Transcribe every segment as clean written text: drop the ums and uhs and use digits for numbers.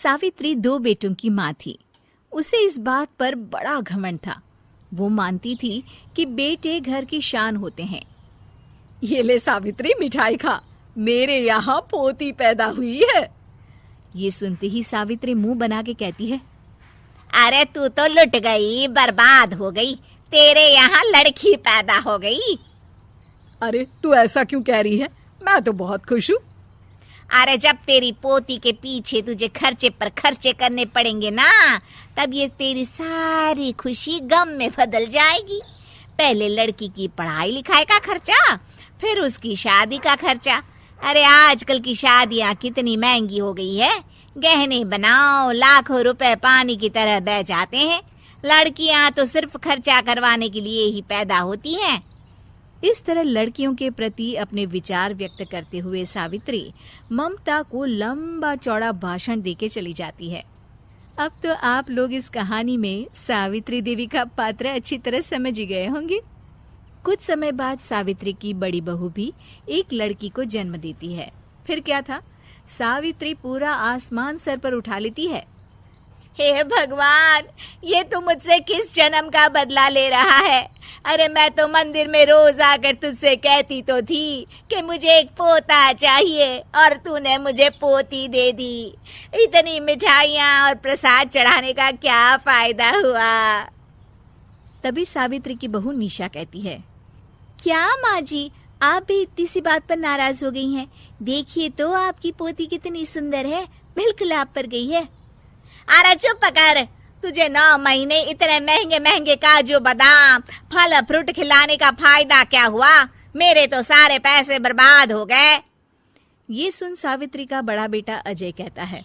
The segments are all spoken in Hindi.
सावित्री 2 बेटों की माँ थी। उसे इस बात पर बड़ा घमंड था। वो मानती थी कि बेटे घर की शान होते हैं। ये ले सावित्री, मिठाई खा, मेरे यहाँ पोती पैदा हुई है। ये सुनते ही सावित्री मुंह बना के कहती है, अरे तू तो लुट गई, बर्बाद हो गई, तेरे यहाँ लड़की पैदा हो गई। अरे तू ऐसा क्यों कह रही है? मैं तो बहुत खुश हूँ। अरे जब तेरी पोती के पीछे तुझे खर्चे पर खर्चे करने पड़ेंगे ना, तब ये तेरी सारी खुशी गम में बदल जाएगी। पहले लड़की की पढ़ाई लिखाई का खर्चा, फिर उसकी शादी का खर्चा। अरे आजकल की शादियाँ कितनी महंगी हो गई है। गहने बनाओ, लाखों रुपए पानी की तरह बह जाते हैं। लड़कियाँ तो सिर्फ खर्चा करवाने के लिए ही पैदा होती हैं। इस तरह लड़कियों के प्रति अपने विचार व्यक्त करते हुए सावित्री ममता को लंबा चौड़ा भाषण देके चली जाती है। अब तो आप लोग इस कहानी में सावित्री देवी का पात्र अच्छी तरह समझ ही गए होंगे। कुछ समय बाद सावित्री की बड़ी बहू भी एक लड़की को जन्म देती है। फिर क्या था, सावित्री पूरा आसमान सर पर उठा लेती है। हे भगवान, ये तू मुझसे किस जन्म का बदला ले रहा है? अरे मैं तो मंदिर में रोज आकर तुझसे कहती तो थी कि मुझे एक पोता चाहिए, और तूने मुझे पोती दे दी। इतनी मिठाइयाँ और प्रसाद चढ़ाने का क्या फायदा हुआ? तभी सावित्री की बहू निशा कहती है, क्या माँ जी, आप भी इतनी सी बात पर नाराज हो गई हैं? देखिए तो आपकी पोती कितनी सुंदर है, बिल्कुल आप पर गई है। अरे चुप कर, तुझे 9 महीने इतने महंगे महंगे काजू बादाम फल फ्रूट खिलाने का फायदा क्या हुआ? मेरे तो सारे पैसे बर्बाद हो गए। ये सुन सावित्री का बड़ा बेटा अजय कहता है,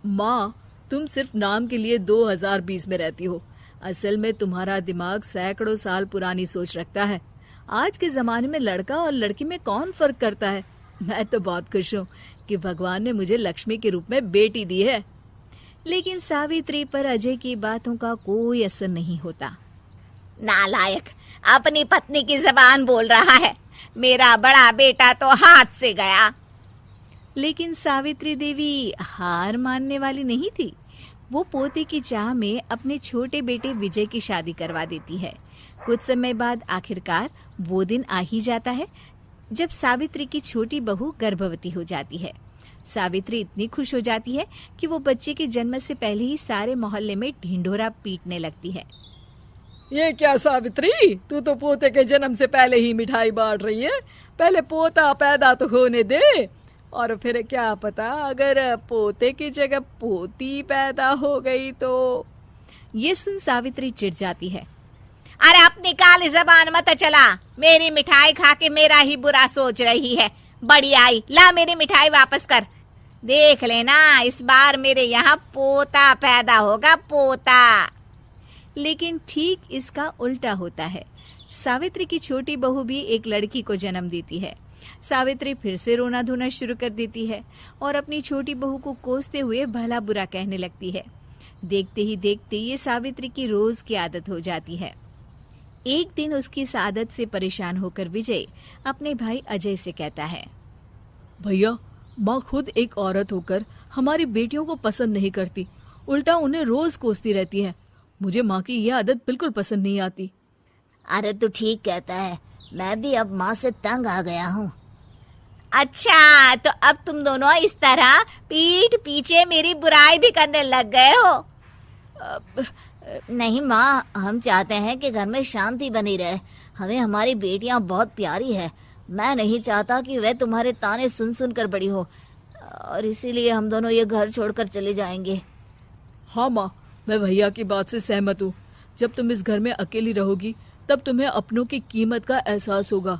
माँ, तुम सिर्फ नाम के लिए 2020 में रहती हो। असल में तुम्हारा दिमाग सैकड़ों साल पुरानी सोच रखता है। आज के जमाने में लड़का और लड़की में कौन फर्क करता है? मैं तो बहुत खुश हूँ कि भगवान ने मुझे लक्ष्मी के रूप में बेटी दी है। लेकिन सावित्री पर अजय की बातों का कोई असर नहीं होता। नालायक, अपनी पत्नी की जबान बोल रहा है। मेरा बड़ा बेटा तो हाथ से गया। लेकिन सावित्री देवी हार मानने वाली नहीं थी। वो पोते की चाह में अपने छोटे बेटे विजय की शादी करवा देती है। कुछ समय बाद आखिरकार वो दिन आ ही जाता है जब सावित्री की छोटी बहू गर्भवती हो जाती है। सावित्री इतनी खुश हो जाती है कि वो बच्चे के जन्म से पहले ही सारे मोहल्ले में ढिंढोरा पीटने लगती है। ये क्या सावित्री, तू तो पोते के जन्म से पहले ही मिठाई बांट रही है। पहले पोता पैदा तो होने दे, और फिर क्या पता अगर पोते की जगह पोती पैदा हो गई तो। ये सुन सावित्री चिढ़ जाती है। अरे अपनी काली जबान मत चला, मेरी मिठाई खा के मेरा ही बुरा सोच रही है। बड़ी आई, ला मेरी मिठाई वापस कर। देख लेना, इस बार मेरे यहाँ पोता पैदा होगा, पोता। लेकिन ठीक इसका उल्टा होता है। सावित्री की छोटी बहू भी एक लड़की को जन्म देती है। सावित्री फिर से रोना धोना शुरू कर देती है और अपनी छोटी बहू को कोसते हुए भला बुरा कहने लगती है। देखते ही देखते ये सावित्री की रोज की आदत हो जाती है। एक दिन उसकी इस आदत से परेशान होकर विजय अपने भाई अजय से कहता है, भैया, माँ खुद एक औरत होकर हमारी बेटियों को पसंद नहीं करती, उल्टा उन्हें रोज कोसती रहती है। मुझे माँ की यह आदत बिल्कुल पसंद नहीं आती। अरे तू ठीक कहता है, मैं भी अब माँ से तंग आ गया हूँ। अच्छा, तो अब तुम दोनों इस तरह पीठ पीछे मेरी बुराई भी करने लग गए हो? नहीं माँ, हम चाहते हैं कि घर में शांति बनी रहे। हमें हमारी बेटियाँ बहुत प्यारी है। मैं नहीं चाहता कि वह तुम्हारे ताने सुन सुन कर बड़ी हो, और इसीलिए हम दोनों ये घर छोड़कर चले जाएंगे। हाँ माँ, मैं भैया की बात से सहमत हूँ। जब तुम इस घर में अकेली रहोगी तब तुम्हें अपनों की कीमत का एहसास होगा।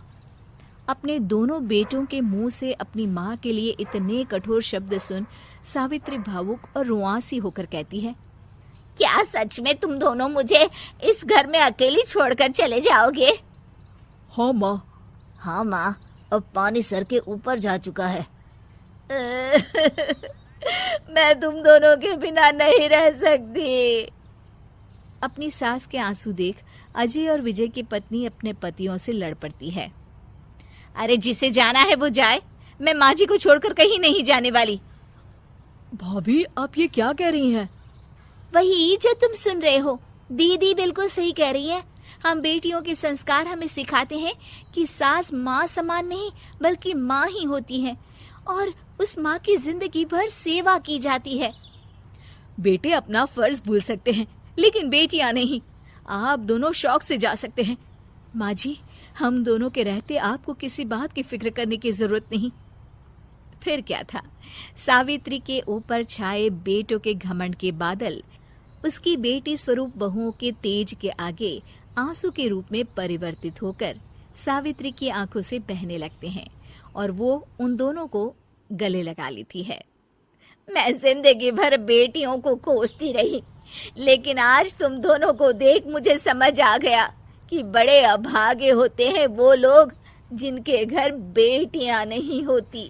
अपने दोनों बेटों के मुंह से अपनी माँ के लिए इतने कठोर शब्द सुन सावित्री भावुक और रुआंसी होकर कहती है, क्या सच में तुम दोनों मुझे इस घर में अकेली छोड़कर चले जाओगे? हाँ माँ। हाँ माँ, अब पानी सर के ऊपर जा चुका है। मैं तुम दोनों के बिना नहीं रह सकती। अपनी सास के आंसू देख अजय और विजय की पत्नी अपने पतियों से लड़ पड़ती है। अरे जिसे जाना है वो जाए, मैं माँ जी को छोड़कर कहीं नहीं जाने वाली। भाभी, आप ये क्या कह रही हैं? वही जो तुम सुन रहे हो। दीदी बिल्कुल सही कह रही है। हम बेटियों के संस्कार हमें सिखाते हैं कि सास माँ समान नहीं बल्कि माँ ही होती है और उस माँ की जिंदगी भर सेवा की जाती है। बेटे अपना फर्ज भूल सकते हैं, लेकिन बेटियां नहीं। आप दोनों शौक से जा सकते हैं। माँ जी, हम दोनों के रहते आपको किसी बात की फिक्र करने की जरूरत नहीं। फिर क्या था, सावित्री के ऊपर छाए बेटों के घमंड के बादल उसकी बेटी स्वरूप बहुओं के तेज के आगे आंसू के रूप में परिवर्तित होकर सावित्री की आंखों से बहने लगते हैं और वो उन दोनों को गले लगा लेती है। मैं जिंदगी भर बेटियों को कोसती रही, लेकिन आज तुम दोनों को देख मुझे समझ आ गया कि बड़े अभागे होते हैं वो लोग जिनके घर बेटियां नहीं होती।